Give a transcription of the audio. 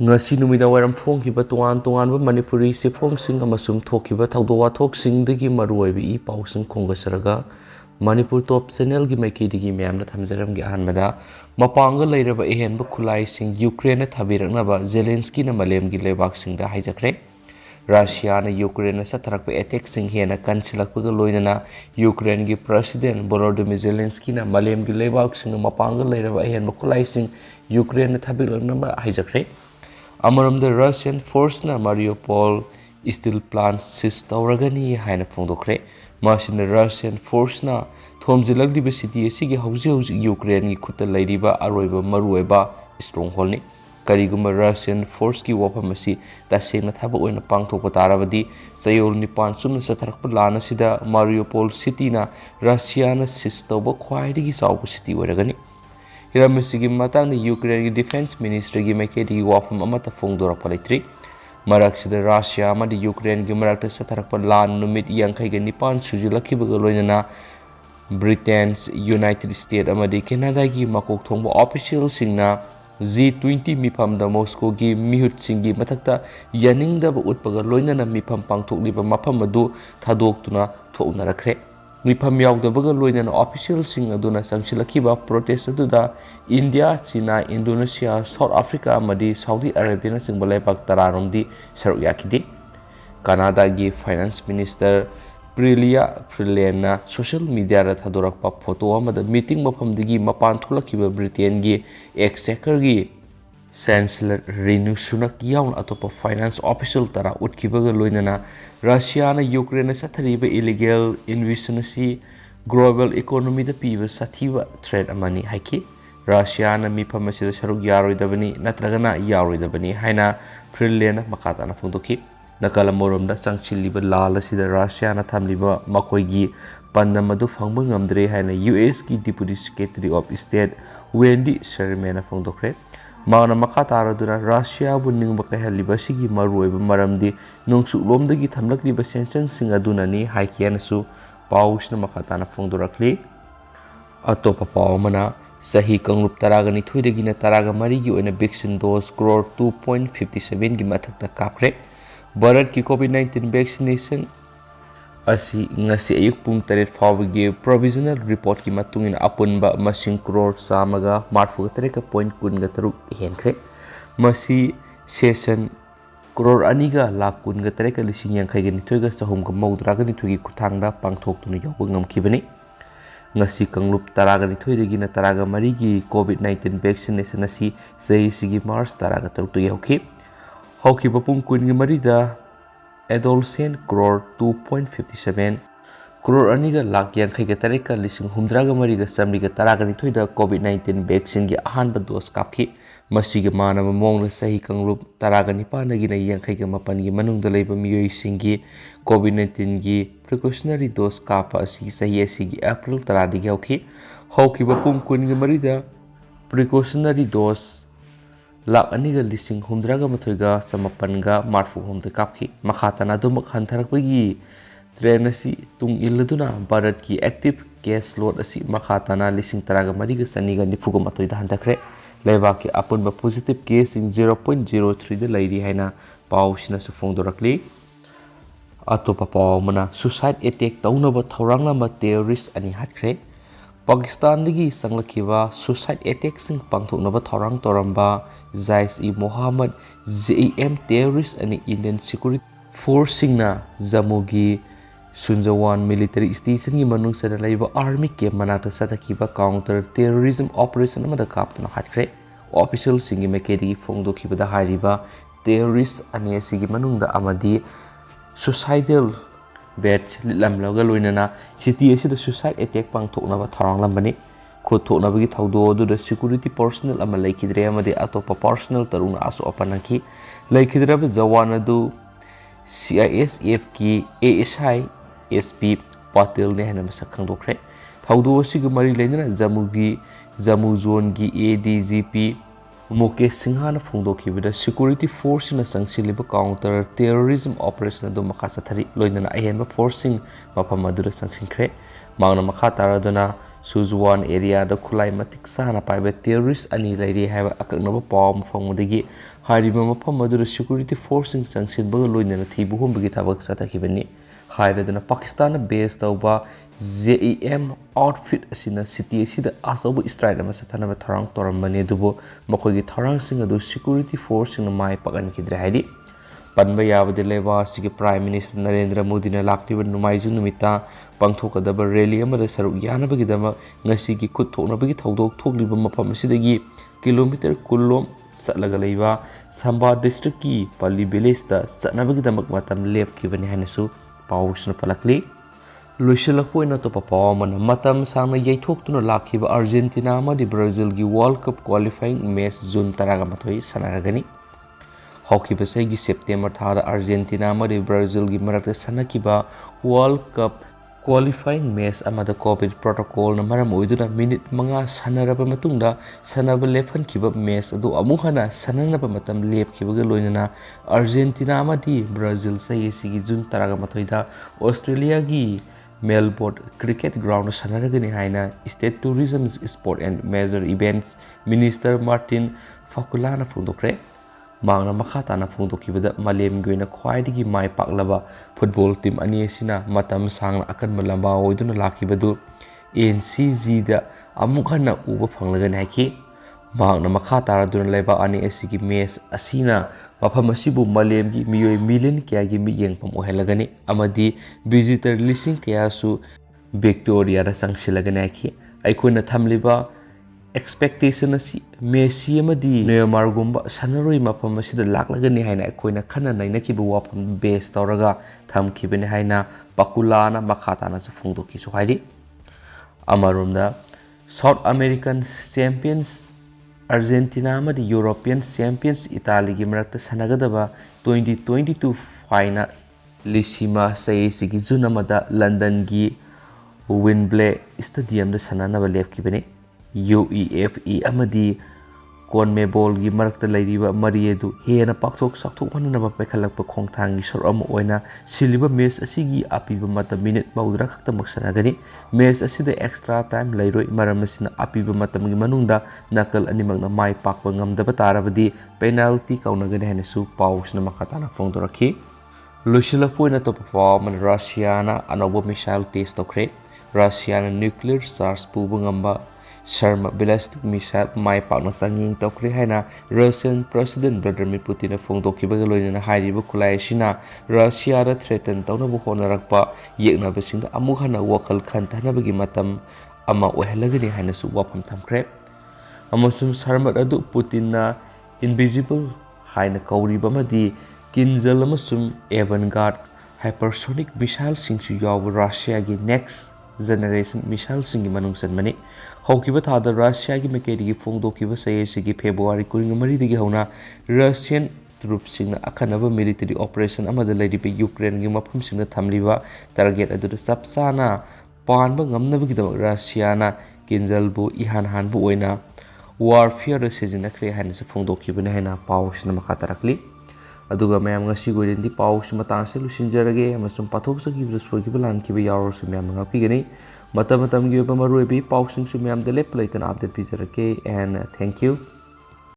ngasi numida wairam phongkiba tongan Manipuri sifomsing amasung thokiba thawdo wathoksingdagi maruoibi I pausing khongasaraga Manipur top channel gi maikidigi myamna thamjaram gi ahanbada Mapangal leiraba ahenba Khutlai Ukraine thabirak naba Zelensky na malem gi laibak singda haijakhr Russia na Ukraine satharakpa attack sing hena kansilakpaga loinana Ukraine gi president Volodymyr Zelensky na malem gi laibak sing Mapangal leiraba ahenba Khutlai Ukraine thabirak naba haijakhr Amaram the Russian force na Mariupol steel plant sis tauragani haina phongdokre masin the Russian force na thomjilagdiba city asigi hauji Ukraine gi khutta leiriba aroiba marueba stronghold ni kariguma Russian force ki wapam asi tasena thaba oina pangthokpa tarabadi sayol ni pansum satharakpa lana sida Mariupol city na Russia na sis tawba khwaidigi sawba city oragani Hiramesigi matang ni Ukraine Defense Ministry gi maikedi wafam amata phongdorakpa leitri maraksida Russia amadi Ukraine gi marakta satharakpa lan numit yangkai ga nipan sujilakhibaga loinana Britain's United States amadi Canada gi makok thongba official singna G20 mifamda Moscow gi mihut singi matakta yaningdaba utpaga loinana mifam pangthokliba mafam adu thadoktuna thoknarakre Mifam yaudaba loinana official sing aduna sangsilakhiba protest aduda India, China, Indonesia, South Africa amadi Saudi Arabia na singba laibak tararomdi saruk yakidi Canada gi finance minister Priliana social media ra thadorakpa photo amada meeting mafamdagi mapan thulakhiba Britain gi exchequer gi Chancellor Rishi Sunak yaun atopa finance official tara utkibaga loinana Russia na Ukraine sathariba illegal invasion asi global economy da piba sathiba threat amani haiki Russia na mifam asida saruk yaroidabani natragana yaroidabani haina Priliana makata na phongdoki nakala moromda sangchiliba lal asida Russia na thamliba makoigi pandamadu phangba ngamdre haina US ki deputy secretary of state Wendy Sherman na phongdokre Mana makataraduna Russia bu ningba kahaliba sigi maruoiba maramdi nungsu lomdagi thamlakliba sensang sing adunani haikianasu pausna makatana phongdorakli atopa paumana sahi kanglup taraga ni thoidagi na taraga marigi oina vaccine dose crore 2.57 gi mathakta kapre Bharat ki COVID-19 vaccination asi ngasi ayuk pung taret fawagi provisional report ki matungin apunba masing crore samaga marfu tareka point kun ga taruk henkre masi session crore aniga lak kun ga tareka lising yang kai ga nithoiga sahum ga maudra ga nithogi kuthangda pangthok tunu yob ngamkhibani ngasi kanglup taraga nithoidagi na taraga marigi COVID-19 vaccination asi sei sigi March taraga taruk tu yauki hauki bapung kun ga marida adolescent crore 2.57 crore aniga lak yang kai ga tareka lising humdraga mariga samriga taraga ni thoida COVID-19 vaccine gi ahanba dose kapki masiga manama mongna sahi kanglup taraga ni panagi na yang kai ga mapan gi manungda leiba miyoi singi COVID-19 gi precautionary dose kapa asi sahi asi gi April taradi gi hauki bapung kun gi marida precautionary dose lak aniga lising humdraga mathoiga samapanga marfu homte kapki makhatana dumak hantarakpagi train asi tung illaduna Bharat ki active case load asi makhatana lising taraga mariga saniga nifuga mathoida hantakre laibak ki apunba positive case in 0.03 da lairi haina pausina su phongdorakli atopa pawmana suicide attack taunaba thorangla ma terrorist ani hatkre Pakistan dagi sanglakhiba suicide attack sing pangthoknaba thorang toramba Jaish-e-Mohammed JM terrorist and Indian security force singna Jammu-gi Sunjawan military station gi manung sada laiba army camp manata satakiba counter terrorism operation amada kaptuna hatkre official singi mekedi phongdokibada hariba terrorist ani sigi manungda amadi suicidal batch lamlaga loinana city asida suicide attack pangthoknaba thorang lambani Khutlai thawdo du security personnel ama laikidre amade atopa personnel taruna asu apanaki laikidraba jawan adu CISF ki ASI SP Patel ne hana masak khangdokre thawdo asiga mari leinana Jammu zone gi ADGP Mukesh Singha na phongdokibada security force na sangsiliba counter terrorism operation adu makasa thari loinana ahenba forcing mapam adura sangsingkre mangna makha taraduna Suzuwan area da khulai matik sana paiba terrorist ani lairi haiba akaknaba paw mafangudagi hariba mafam adura security forcing sanction baga loinana thibu humbagi thabak satakibani hairaduna Pakistan based tauba ZEM outfit asina city asida asobu strike ama sathanaba tharang toramani dubo makogi tharang sing adu security force sing mai pakan kidre haidi panba yabade leba sigi prime minister Narendra Modi na lakliba numaiju numita pangthokadaba rally amada saruk yanabagidama ngasigi khut thoknabagi thaudok thokliba mafam asidagi kilometer kulom satlaga leiba Samba district ki Pali village da satnabagidamak matam lepkibani hanasu pawsna palakli Lucilapoina to Papaman, Matam Sama Yaitok Lakiba Argentina, the Brazil World Cup qualifying match June Taragamatoi, Sanaragani. Hockey Pasagi September Thada Argentina, the Brazil Gimarata Sanakiba World Cup qualifying match Amada COVID protocol Namaram Uduna minute Manga Sanaraba Matunda, Sanaba Lefan Kiba match, do Amuhana, Sananaba Matam Lep Kibagaluna, Argentina Amadi, Brazil Sayesi June Taragamatoida, Australia Gi. Melbourne Cricket Ground Sanaragani Haina State Tourism Sport and Major Events Minister Martin Fakulana Fundokre Mangna Makhatana Fundokibada Malem Guina Kwaidigi Mai Paklaba football team Aniesina Matam Sang Akan Malamba Oiduna Lakibadu NCG da Amukana Uba Panglagan Haki Mangna Makhatara Dun Leba Ani Esiki Mes Asina Mapamasibu Malem gi Miyoi million kaya gi mi yeng pam ohelagani Amadi visitor listing kaya su Victoria da sangsilagani aki Aikuna thamliba expectation asi Messi amadi Neymar gumba sanaroi mapamasida laklagani haina Aikuna khana naina kibu wapam base tawraga thamkibani haina Pakulana Makhatana su phongdoki su haidi Amarumda South American Champions Argentina amadi European Champions Italy gi marakta sanagadaba 2022 final Lissima sayesigi junamada London gi Wembley Stadium da sananaba lepkibani UEFA amadi CONMEBOL gi marakta lairiba mariedu hena pakthok sakthok mananaba pekhalakpa khongthangi sorama oina siliba match asigi apiba mata minute maudra khakta maksanagani match asida extra time lairoi maramasina apiba matam gi manungda nakal animakna mai pakpa ngamdaba tarabadi penalty kaunagani hanesu pawsna makatana phongdorakhi Lushila poina to perform Russia na anobo missile test tokre Russia na nuclear charge pubu ngamba Sharma ballistic missile mai pakna sanging tokre haina Russian President Vladimir Putin na phongdokiba loina hairiba khulai sina Russia da threaten tawna bu honarakpa yekna besingda amukhana wakal khan tanabagi matam ama ohelagani haina su wapam thamkre amasum Sharma adu Putin na invisible haina kauriba madi kinjal amasum avant-garde hypersonic missile singsu yaw Russia gi next generation missile singi manungsan mani Hokiba thada Russia gi mekedi gi phongdokiba sayesi gi February 23 digi hauna Russian troops singna akhanaba military operation amada laidibe Ukraine gi mafum singna thamliba target adu sapsana panba ngamnaba gi damak Russia na kinjalbu ihan hanbu oina warfare sejina kre haina se phongdokiba ne haina pawsna makatarakli aduga mayam ngasi goidendi pawus matangse lusinjarage amasum pathok sagi braswagi balan ki yawr su mayam ngapi gani matam gi maruebi pawsing su mayam de lep laitan update pizarake and thank you